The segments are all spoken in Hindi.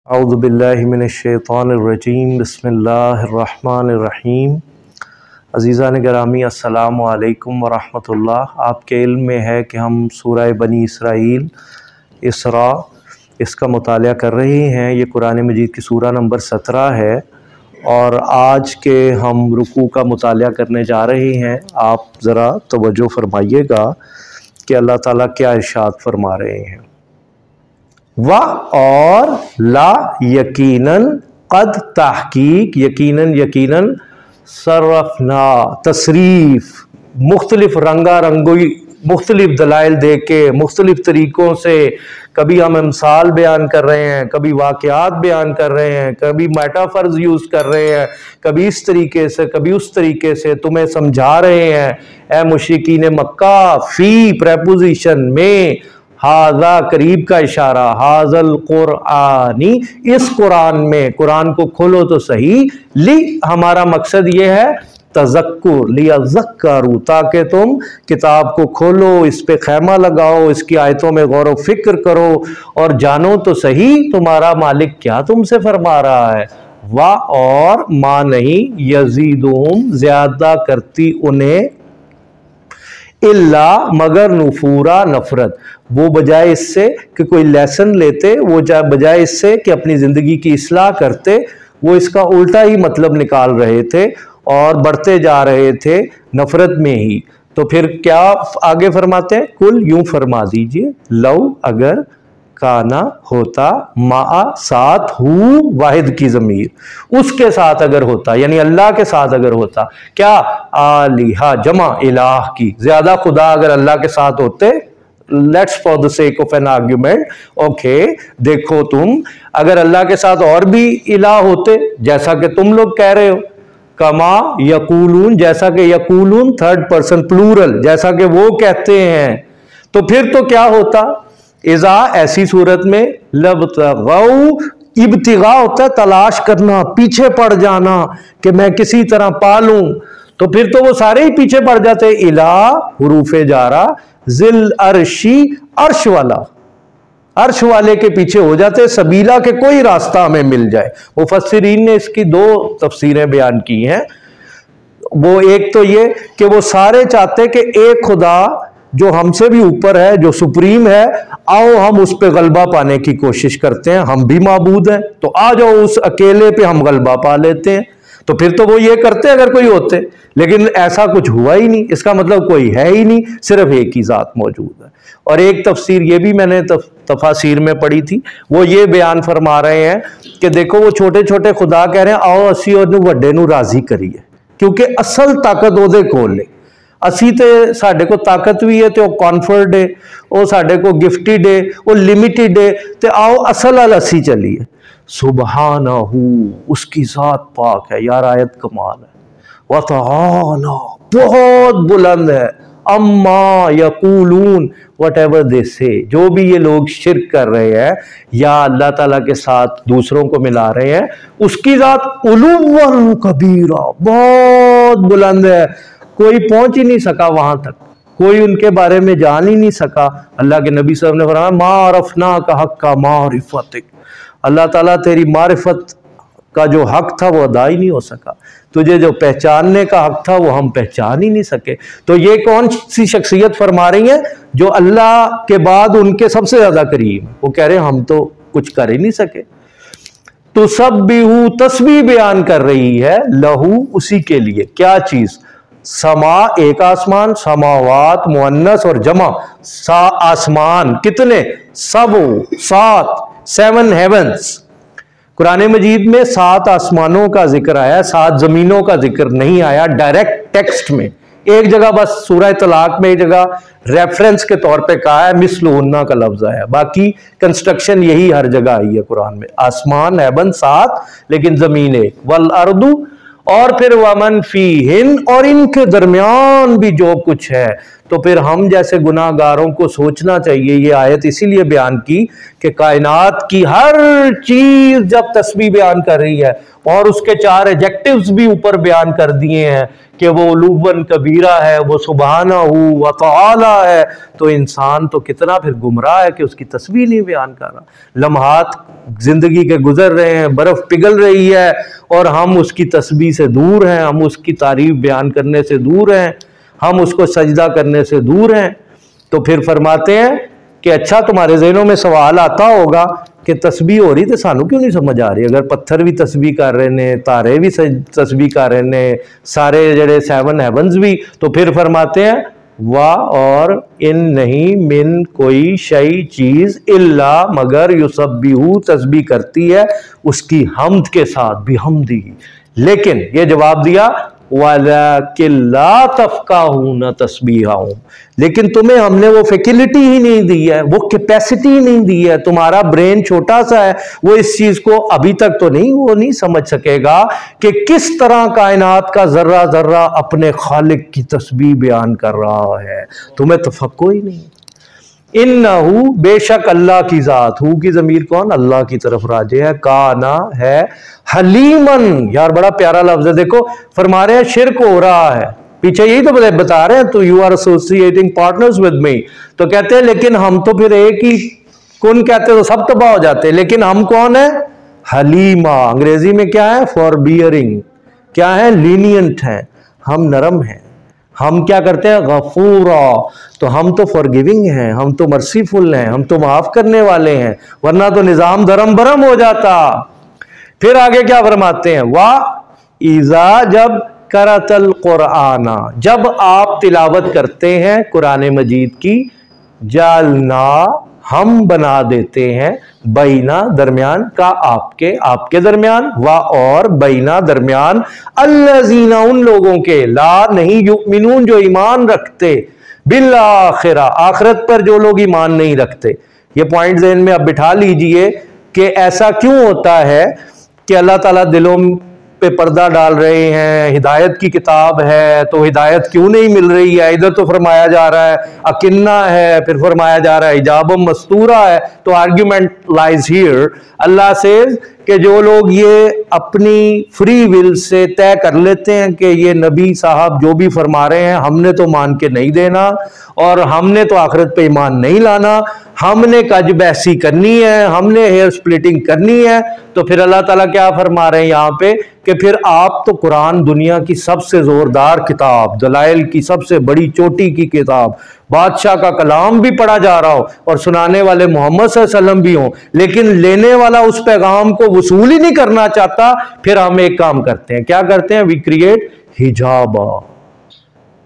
औज़ु बिल्लाहि मिनश्शैतानिर्रजीम बिस्मिल्लाहिर्रहमानिर्रहीम। अज़ीज़ान गिरामी अस्सलामु अलैकुम वरहमतुल्लाह। आपके इल्म में है कि हम सूरह बनी इसराइल इसरा इसका मुताला कर रहे हैं। ये कुरान मजीद की सूरा नंबर 17 है और आज के हम रुकू का मुताला करने जा रहे हैं। आप ज़रा तवज्जो फरमाइएगा कि अल्लाह ताला क्या इरशाद फरमा रहे हैं। व और ला यकीनन कद तहकीक यकीनन सरफना तसरीफ़ मुख्तलिफ रंगारंगी मुख्तलिफ दलाइल दे के मुख्तलिफ तरीक़ों से कभी हम मिसाल बयान कर रहे हैं, कभी वाक़यात बयान कर रहे हैं, कभी मेटाफर्स यूज़ कर रहे हैं, कभी इस तरीके से कभी उस तरीके से तुम्हें समझा रहे हैं। ए मुशरिकीन मक्का फ़ी प्रेपोजिशन में हाजा करीब का इशारा, हाजल कुरानी इस कुरान में, कुरान को खोलो तो सही। ली हमारा मकसद ये है तज़क्कुर लियज़क्करू, ताकि तुम किताब को खोलो, इस पे खैमा लगाओ, इसकी आयतों में गौर व फिक्र करो और जानो तो सही तुम्हारा मालिक क्या तुमसे फरमा रहा है। वाह और माँ नहीं यज़ीदुहुम ज्यादा करती उन्हें, इल्ला मगर नुफूरा नफरत, वो बजाय इससे कि कोई लेसन लेते, वो बजाय इससे कि अपनी ज़िंदगी की इस्लाह करते, वो इसका उल्टा ही मतलब निकाल रहे थे और बढ़ते जा रहे थे नफरत में ही। तो फिर क्या आगे फरमाते हैं, कुल यूं फरमा दीजिए लव अगर काना होता मा साथ हु वाहिद की ज़मीर, उसके साथ अगर होता यानी अल्लाह के साथ अगर होता, क्या आलिहा जमा इलाह की, ज्यादा खुदा अगर अल्लाह के साथ होते, let's for the sake of an argument, okay देखो तुम अगर अल्लाह के साथ और भी इलाह होते जैसा कि तुम लोग कह रहे हो, कमा यकूलून जैसा कि यकूलून थर्ड पर्सन प्लूरल जैसा कि वो कहते हैं, तो फिर तो क्या होता, इज़ा ऐसी सूरत में लबतगौ इब्तिगा होता है तलाश करना, पीछे पड़ जाना कि मैं किसी तरह पालूं, तो फिर तो वो सारे ही पीछे पड़ जाते। इला हुरूफे जारा जिल अर्शी अर्श वाला, अर्श वाले के पीछे हो जाते, सबीला के कोई रास्ता हमें मिल जाए। मुफस्सिरीन ने इसकी दो तफसीरें बयान की हैं। वो एक तो ये कि वो सारे चाहते कि एक खुदा जो हमसे भी ऊपर है, जो सुप्रीम है, आओ हम उस पे गलबा पाने की कोशिश करते हैं, हम भी माबूद हैं तो आ जाओ उस अकेले पे हम गलबा पा लेते हैं। तो फिर तो वो ये करते अगर कोई होते, लेकिन ऐसा कुछ हुआ ही नहीं, इसका मतलब कोई है ही नहीं, सिर्फ एक ही जात मौजूद है। और एक तफसीर ये भी मैंने तफासीर में पढ़ी थी, वो ये बयान फरमा रहे हैं कि देखो वो छोटे छोटे खुदा कह रहे हैं आओ असी और वड्डे नू राजी करिए, क्योंकि असल ताकत ओदे कोल है। असी तो साढ़े को ताकत भी है तो कॉन्फर्ड है, वो साढ़े को गिफ्टिड है, वो लिमिटेड है, तो आओ असल अल असी चलिए। सुबहानहू उसकी जात पाक है, यार आयत कमाल है। व तआला बहुत बुलंद है, अम्मा यकूलून वट एवर दे से, जो भी ये लोग शिर्क कर रहे हैं या अल्लाह ताला के साथ दूसरों को मिला रहे हैं, उसकी जात उलुव्वन कबीरा बहुत बुलंद है, कोई पहुंच ही नहीं सका वहां तक, कोई उनके बारे में जान ही नहीं सका। अल्लाह के नबी साहब ने फरमाया मा अरफना का हक का मारिफतिक, अल्लाह ताला तेरी मारिफत का जो हक था वो अदा ही नहीं हो सका, तुझे जो पहचानने का हक था वो हम पहचान ही नहीं सके। तो ये कौन सी शख्सियत फरमा रही है, जो अल्लाह के बाद उनके सबसे ज्यादा करीब, वो कह रहे हैं हम तो कुछ कर ही नहीं सके। तो सब भी हूं तस्बीह बयान कर रही है लहू उसी के लिए, क्या चीज, समा एक आसमान, समावात मुअन्नस और जमा सा आसमान, कितने, सब सात, 7 हेवंस। कुरान मजीद में 7 आसमानों का जिक्र आया, 7 जमीनों का जिक्र नहीं आया डायरेक्ट टेक्स्ट में। एक जगह बस सूरह तलाक में एक जगह रेफरेंस के तौर पे कहा है, मिसलुन्ना का लफ्ज आया, बाकी कंस्ट्रक्शन यही हर जगह आई है कुरान में। आसमान हेवन 7 लेकिन जमीन एक, वल अर्दु और फिर वमन फीहिन और इनके दरमियान भी जो कुछ है, तो फिर हम जैसे गुनाहगारों को सोचना चाहिए। ये आयत इसीलिए बयान की कि कायनात की हर चीज जब तस्बीह बयान कर रही है और उसके 4 एडजेक्टिव्स भी ऊपर बयान कर दिए हैं कि वो उलूवन कबीरा है, वो सुबहानहू व तआला है, तो इंसान तो कितना फिर गुमराह है कि उसकी तस्बीह नहीं बयान कर रहा। लम्हात जिंदगी के गुजर रहे हैं, बर्फ पिघल रही है और हम उसकी तस्बीह से दूर हैं, हम उसकी तारीफ बयान करने से दूर हैं, हम उसको सजदा करने से दूर हैं। तो फिर फरमाते हैं कि अच्छा तुम्हारे ज़हनों में सवाल आता होगा कि तस्बीह हो रही तो सानू क्यों नहीं समझ आ रही? अगर पत्थर भी तस्बीह कर रहे ने, तारे भी तस्बीह कर रहे ने, सारे जड़े 7 हेवंस भी, तो फिर फरमाते हैं वाह और इन नहीं मिन कोई शई चीज इल्ला मगर युसब्बिहू तस्बीह करती है उसकी हमद के साथ भी हमदी। लेकिन ये जवाब दिया वलाकिल्ला तफ़क़हून तस्बीहहुम, लेकिन तुम्हें हमने वो फैसिलिटी ही नहीं दी है, वो कैपेसिटी ही नहीं दी है, तुम्हारा ब्रेन छोटा सा है, वो इस चीज को अभी तक तो नहीं समझ सकेगा कि किस तरह कायनात का जर्रा जर्रा अपने खालिक की तस्बीह बयान कर रहा है। तुम्हें तफक्को ही नहीं। इन्नहू बेशक अल्लाह की जात, हु की जमीर कौन? अल्लाह की तरफ राजे है। काना है हलीमन, यार बड़ा प्यारा लफ्ज है। देखो फरमा रहे हैं शिर्क हो रहा है, पीछे यही तो बता रहे हैं, तो you are associating partners with me, तो कहते हैं लेकिन हम तो फिर एक ही कुन कहते तो सब तबाह हो जाते, लेकिन हम कौन है? हलीमा। अंग्रेजी में क्या है? फॉरबियरिंग। क्या है? लीनियंट है, हम नरम हैं। हम क्या करते हैं? गफूरा, तो हम तो फॉरगिविंग हैं, हम तो मर्सीफुल हैं, हम तो माफ करने वाले हैं, वरना तो निजाम धर्म भरम हो जाता। फिर आगे क्या फरमाते हैं? वाह इज़ा जब करतल कुराना, जब आप तिलावत करते हैं कुरान मजीद की, जालना हम बना देते हैं, बैना दरमियान का आपके दरमियान, वा और बैना दरमियान अल्लज़ीना उन लोगों के, ला नहीं युमिनून जो ईमान रखते, बिल आखिरा आखिरत पर जो लोग ईमान नहीं रखते। ये पॉइंट ज़हन में अब बिठा लीजिए कि ऐसा क्यों होता है कि अल्लाह ताला दिलों पे पर्दा डाल रहे हैं, हिदायत की किताब है तो हिदायत क्यों नहीं मिल रही है? इधर तो फरमाया जा रहा है अकिन्ना है, फिर फरमाया जा रहा है हिजाबम मस्तूरा है। तो argument lies here, Allah says कि जो लोग ये अपनी फ्री विल से तय कर लेते हैं कि ये नबी साहब जो भी फरमा रहे हैं हमने तो मान के नहीं देना और हमने तो आखिरत पे ईमान नहीं लाना, हमने कज बहसी करनी है, हमने हेयर स्प्लिटिंग करनी है, तो फिर अल्लाह ताला क्या फरमा रहे हैं यहाँ पे कि फिर आप तो कुरान दुनिया की सबसे जोरदार किताब, दलाइल की सबसे बड़ी चोटी की किताब, बादशाह का कलाम भी पढ़ा जा रहा हो और सुनाने वाले मोहम्मद सल्लल्लाहु अलैहि वसल्लम भी हो, लेकिन लेने वाला उस पैगाम को वसूल ही नहीं करना चाहता। फिर हम एक काम करते हैं, क्या करते हैं? वी क्रिएट हिजाबा।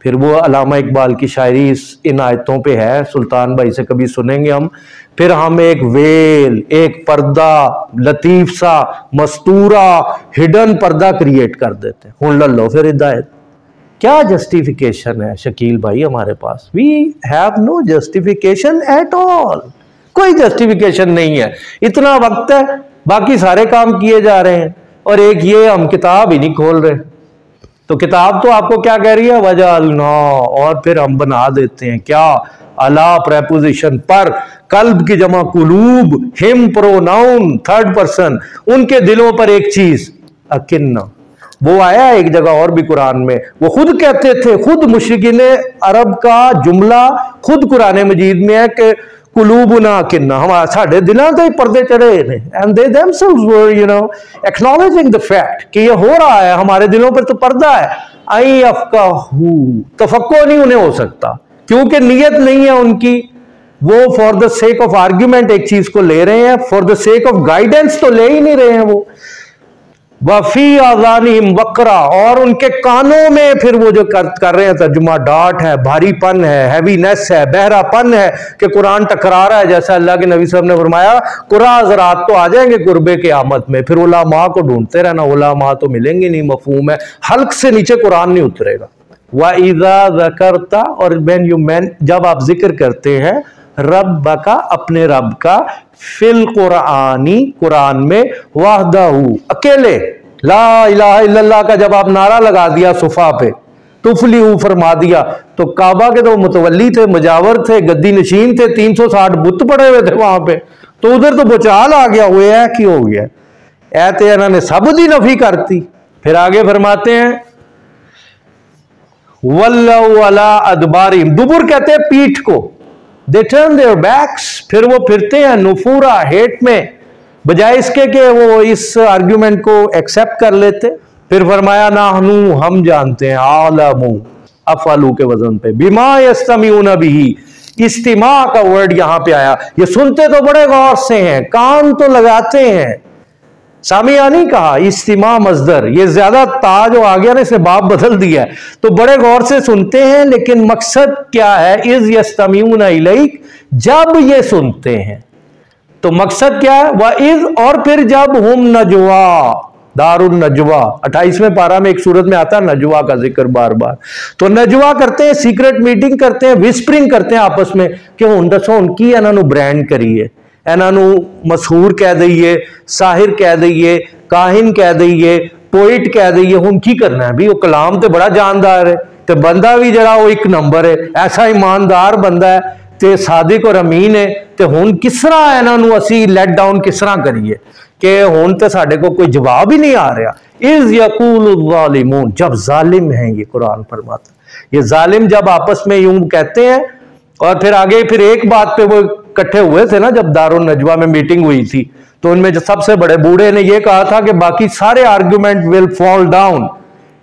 फिर वो अल्लामा इकबाल की शायरी इन आयतों पे है, सुल्तान भाई से कभी सुनेंगे हम। फिर हम एक वेल, एक पर्दा, लतीफ सा मस्तूरा हिडन पर्दा क्रिएट कर देते हैं। हुन लो फिर हिदायत। क्या जस्टिफिकेशन है शकील भाई हमारे पास? We have no justification at all, कोई जस्टिफिकेशन नहीं है। इतना वक्त है, बाकी सारे काम किए जा रहे हैं और एक ये हम किताब ही नहीं खोल रहे। तो किताब तो आपको क्या कह रही है? वजअलना, और फिर हम बना देते हैं क्या? अला प्रेपोजिशन पर, कल्ब की जमा कुलूब, हिम प्रोनाउन थर्ड पर्सन, उनके दिलों पर एक चीज अकिन्ना। वो आया एक जगह और भी कुरान में, वो खुद कहते थे, खुद मुशरिकीन अरब का जुमला खुद कुरान मजीद में है कि कुलूबुना किन्ना, हम साढ़े दिलों ते पर्दे चढ़े ने, and they themselves were acknowledging the fact कि ये हो रहा है, हमारे दिलों पर तो पर्दा है। आई अफकाहू, तफक्को नहीं उन्हें हो सकता क्योंकि नीयत नहीं है उनकी। वो for the sake of argument एक चीज को ले रहे हैं, for the sake of guidance तो ले ही नहीं रहे हैं वो। वफी आज़ानिहिम वक्रा, और उनके कानों में फिर वो जो कर रहे हैं तर्जुमा, डांट है, भारीपन है, हैवीनेस है, बहरापन है कि कुरान टकरा रहा है। जैसा अल्लाह के नबी साहब ने फरमाया कुरा ज़रात तो आ जाएंगे कुर्बे क़यामत में, फिर उलमा को ढूंढते रहना, उलमा तो मिलेंगे नहीं। मफहूम है, हल्क से नीचे कुरान नहीं उतरेगा। वइज़ा ज़करता, और व्हेन यू जब आप जिक्र करते हैं रब का, अपने रब का, फिल कुरानी, कुरान में, वहदहू अकेले, ला इलाहा इल्लल्लाह का जब आप नारा लगा दिया सुफा पे, तुफलिहू फरमा दिया। तो काबा के तो मुतवल्ली थे, मुजावर थे, गद्दी नशीन थे, 360 बुत पड़े हुए थे वहां पे, तो उधर तो भूचाल आ गया, हुए है कि हो गया ऐ तो इन्होंने सब दी नफी करती। फिर आगे फरमाते हैं वल्लऊ अला अदबारिम, दुबुर कहते हैं पीठ को, दे टर्न देयर बैक्स, फिर वो फिरते हैं नुफूरा, हेट में, बजाय इसके कि वो इस आर्ग्यूमेंट को एक्सेप्ट कर लेते। फिर फरमाया नाहनु, हम जानते हैं, आलमू अफालू के वजन पे, बिमा यस्तमीउन बिही, इस्तिमा का वर्ड यहां पे आया, ये सुनते तो बड़े गौर से हैं, कान तो लगाते हैं, सामिया नहीं कहा, इस्तिमा मजदर, ये ज्यादा ता जो आ गया ना इसने बाप बदल दिया है, तो बड़े गौर से सुनते हैं, लेकिन मकसद क्या है, इज यस्तमीउन इलैक, जब ये सुनते हैं, तो मकसद क्या है, वह इज, और फिर जब हुम नजवा, दारुन नजवा 28वें पारा में एक सूरत में आता है नजवा का जिक्र बार बार, तो नजवा करते हैं, सीक्रेट मीटिंग करते हैं, विस्परिंग करते हैं आपस में कि हुन दसो उनकी इन्होंने ब्रांड करिए, इन्होंने मशहूर कह दईए, साहिर कह दईए, काहिन कह दईए, पोइट कह दईए, हुन की करना है भी, वो कलाम तो बड़ा जानदार है, तो बंदा भी जरा वो एक नंबर है, ऐसा ईमानदार बंदा है, ते सादिक और अमीन है, तो हुन किस तरह इन्होंने असी लेट डाउन किस तरह करिए कि हुन तो साडे को कोई जवाब ही नहीं आ रहा। इज यकूलुल ज़ालिमून, जब जालिम हैं, ये कुरान फरमाता, ये जालिम जब आपस में यूं कहते हैं, और फिर आगे फिर एक बात पे वो इकट्ठे हुए थे ना, जब दारुन नजवा में मीटिंग हुई थी, तो उनमें जो सबसे बड़े बूढ़े ने ये कहा था कि बाकी सारे आर्ग्यूमेंट विल फॉल डाउन,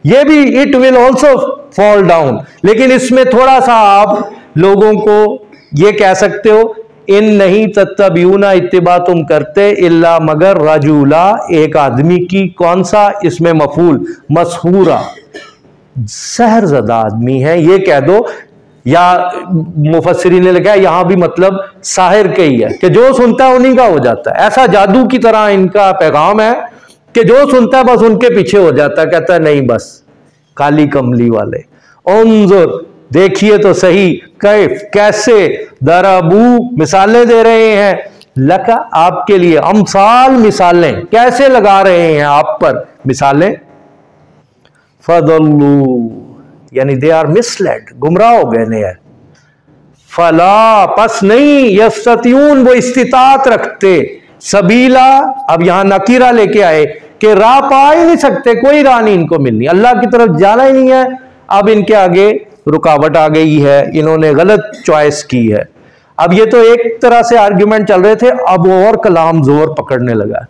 ये भी it will also fall down, लेकिन इसमें थोड़ा सा आप लोगों को ये कह सकते हो, इन नहीं तत्तबीउना, इत्तिबा तुम करते, इल्ला मगर रजूला, एक आदमी की, कौन सा, इसमें मफूल, मशहूरा, सहरजदा आदमी है, ये कह दो, या मुफस्सिरीन ने लिखा है यहां भी मतलब साहिर के ही है कि जो सुनता है उन्हीं का हो जाता है, ऐसा जादू की तरह इनका पैगाम है कि जो सुनता है बस उनके पीछे हो जाता है, कहता है नहीं बस काली कमली वाले, उन्जुर देखिए तो सही, कैफ कैसे, दराबू मिसालें दे रहे हैं, लका आपके लिए, अमसाल मिसालें कैसे लगा रहे हैं आप पर मिसालें, फदल्लू यानी दे आर मिसलेड, गुमराह हो गए ने, फला पस नहीं, यस्ततियून वो इस्तितात रखते, सबीला अब यहां नकीरा लेके आए कि राह पा ही नहीं सकते, कोई राह नहीं इनको मिलनी, अल्लाह की तरफ जाना ही नहीं है, अब इनके आगे रुकावट आ गई है, इन्होंने गलत चॉइस की है। अब ये तो एक तरह से आर्ग्यूमेंट चल रहे थे, अब और कलाम जोर पकड़ने लगा,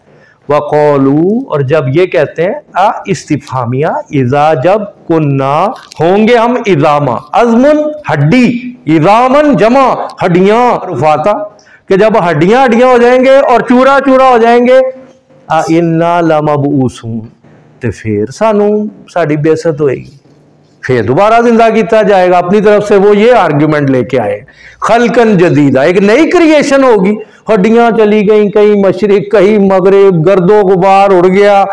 वक़ौलू, और जब ये कहते हैं आ इस्तिफामिया, इज़ा जब कुन्ना होंगे हम, इज़ामा अज़मुन हड्डी, इज़ामन जमा हड्डियां, रुफाता कि जब हड्डियां हड्डियां हो जाएंगे और चूरा चूरा हो जाएंगे, आ इन्ना लमबऊसून, तो फिर सानू साड़ी बेइज्जत होएगी, फिर दोबारा जिंदा किया जाएगा, अपनी तरफ से वो ये आर्ग्यूमेंट लेके आए, खलकन जदीदा, एक नई क्रिएशन होगी, हड्डियां चली गई कहीं मशरिक कहीं मगरिब, गर्दो गुबार उड़ गया,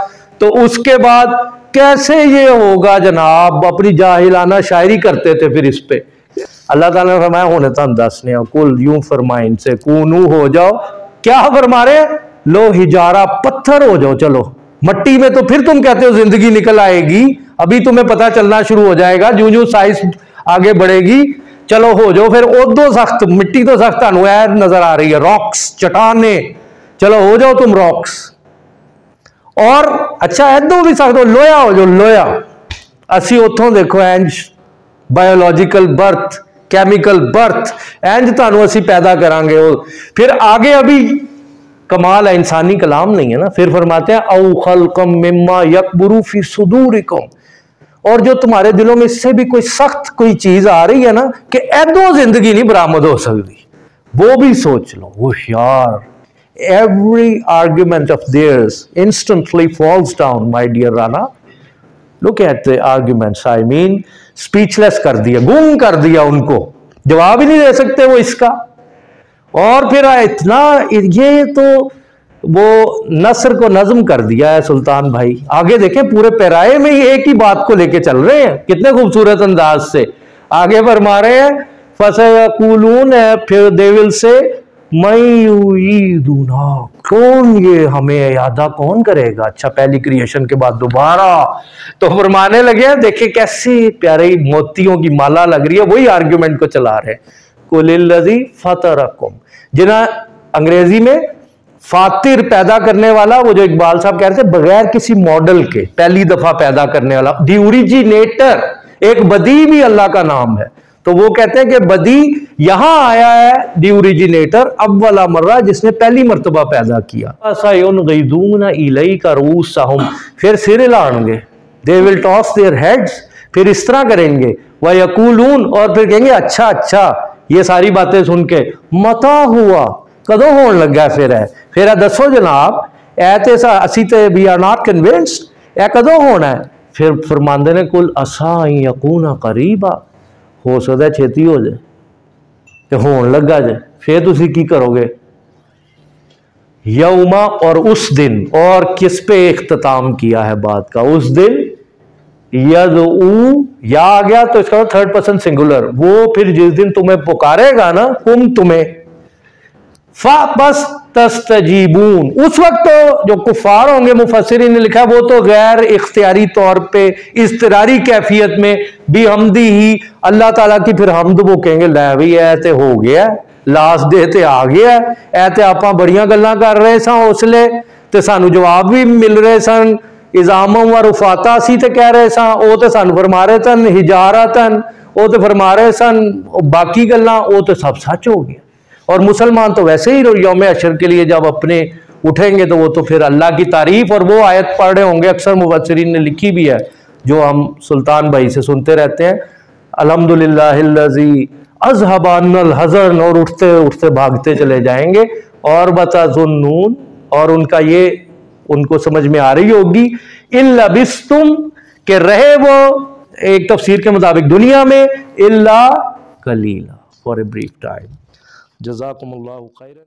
तो उसके बाद कैसे ये होगा जनाब, अपनी जाहिलाना शायरी करते थे फिर इस पे। अल्लाह ताला ने फरमाया होने तुम दसने, कुल यूं फरमाइन से कूनू हो जाओ, क्या फरमा रहे, लो हिजारा पत्थर हो जाओ, चलो मट्टी में, तो फिर तुम कहते हो जिंदगी निकल आएगी, अभी तुम्हें पता चलना शुरू हो जाएगा जो जो साइज आगे बढ़ेगी, चलो हो जाओ फिर, ओदो सख्त मिट्टी तो सख्त अनुएर नजर आ रही है, रॉक्स चटाने, चलो हो जाओ तुम रॉक्स, और अच्छा ऐदो भी सख्त हो, लोया हो जाओ, लोया, असी उतों देखो एंज बायोलॉजिकल बर्थ, केमिकल बर्थ, एंज तुहानू असी पैदा करांगे, फिर आगे अभी कमाल है, इंसानी कलाम नहीं है ना, फिर फरमाते हैं औ खल्कम मिम्मा यकबुरु फी सुदूरिकुम, और जो तुम्हारे दिलों में इससे भी कोई सख्त कोई चीज आ रही है ना कि ऐदो जिंदगी नहीं बरामद हो सकती, वो भी सोच लो, वो यार every argument of theirs instantly falls down my dear Rana, look at the arguments, I mean speechless कर दिया, गुम कर दिया, उनको जवाब ही नहीं दे सकते वो इसका। और फिर इतना ये तो वो नस्र को नज्म कर दिया है सुल्तान भाई, आगे देखें पूरे पैराए में ही एक ही बात को लेके चल रहे हैं, कितने खूबसूरत अंदाज से आगे फरमा रहे हैं, फसयकूलून, फिर दे विल से मयूईदुना, कौन ये हमें यादा कौन करेगा। अच्छा, पहली क्रिएशन के बाद दोबारा तो फरमाने लगे। देखिए कैसे प्यारे मोतियों की माला लग रही है, वही आर्ग्यूमेंट को चला रहे। कुलिल्लज़ी फतरकुम, जिन्हें अंग्रेजी में फातिर पैदा करने वाला, वो जो इकबाल साहब कह रहे थे बगैर किसी मॉडल के पहली दफा पैदा करने वाला, दी ओरिजिनेटर। एक बदी भी अल्लाह का नाम है, तो वो कहते हैं कि बदी यहां आया है, दी ओरिजिनेटर अव्वला मर्रा, जिसने पहली मर्तबा पैदा किया। फिर सिर हिलाएंगे, they will toss their heads, फिर इस तरह करेंगे। वह यकूलून, और फिर कहेंगे अच्छा अच्छा, ये सारी बातें सुन के मता हुआ, कदों होने लगा फिर दसो जनाब, ए ते असी ते वी आर नॉट कन्विंस्ड, ए कदों होना है। फिर फरमांदे ने कुल असा यकूना करीबा, हो सकता छेती हो जाए तो होने लगा जाए। फिर तुसी की करोगे। यौमा, और उस दिन, और किस पे इख्तिताम किया है बात का, उस दिन यदऊ, या आ गया तो इसका थर्ड पर्सन सिंगुलर, वो फिर जिस दिन तुम्हें पुकारेगा ना, कुम तुम्हें, फा बस तस्तजीबून, उस वक्त तो जो कुफार होंगे, मुफस्सिरीन ने लिखा वो तो गैर इख्तियारी तौर पे इस्तरारी कैफियत में भी हमदी ही अल्लाह ताला की फिर हमद वो कहेंगे, लै भी ऐ ते हो गया, लास्ट डे ते आ गया, ऐ ते आपां बड़ियां गल्लां कर रहे सा उसले ते सानू जवाब भी मिल रहे सन, इजामम व रुफाता सी ते कह रहे सा, वो तो सानू फरमा रहे तन हिजारतन, वो तो फरमा रहे सन, बाकी गल्लां वो तो सब सच हो गया। और मुसलमान तो वैसे ही यौम अशर के लिए जब अपने उठेंगे तो वो तो फिर अल्लाह की तारीफ और वो आयत पढ़ रहे होंगे, अक्सर मुफस्सिरीन ने लिखी भी है जो हम सुल्तान भाई से सुनते रहते हैं, अल्हम्दुलिल्लाहिल्लज़ी अज़हबा अन्नल हज़न, और उठते उठते भागते चले जाएंगे। और बताज़ुन्नून, और उनका ये उनको समझ में आ रही होगी, इल्ला बिस्तुम, के रहे वो एक तफसीर के मुताबिक दुनिया में, इल्ला कलीला, फॉर ए ब्रीफ टाइम। जज़ाकुमुल्लाहु खैरन।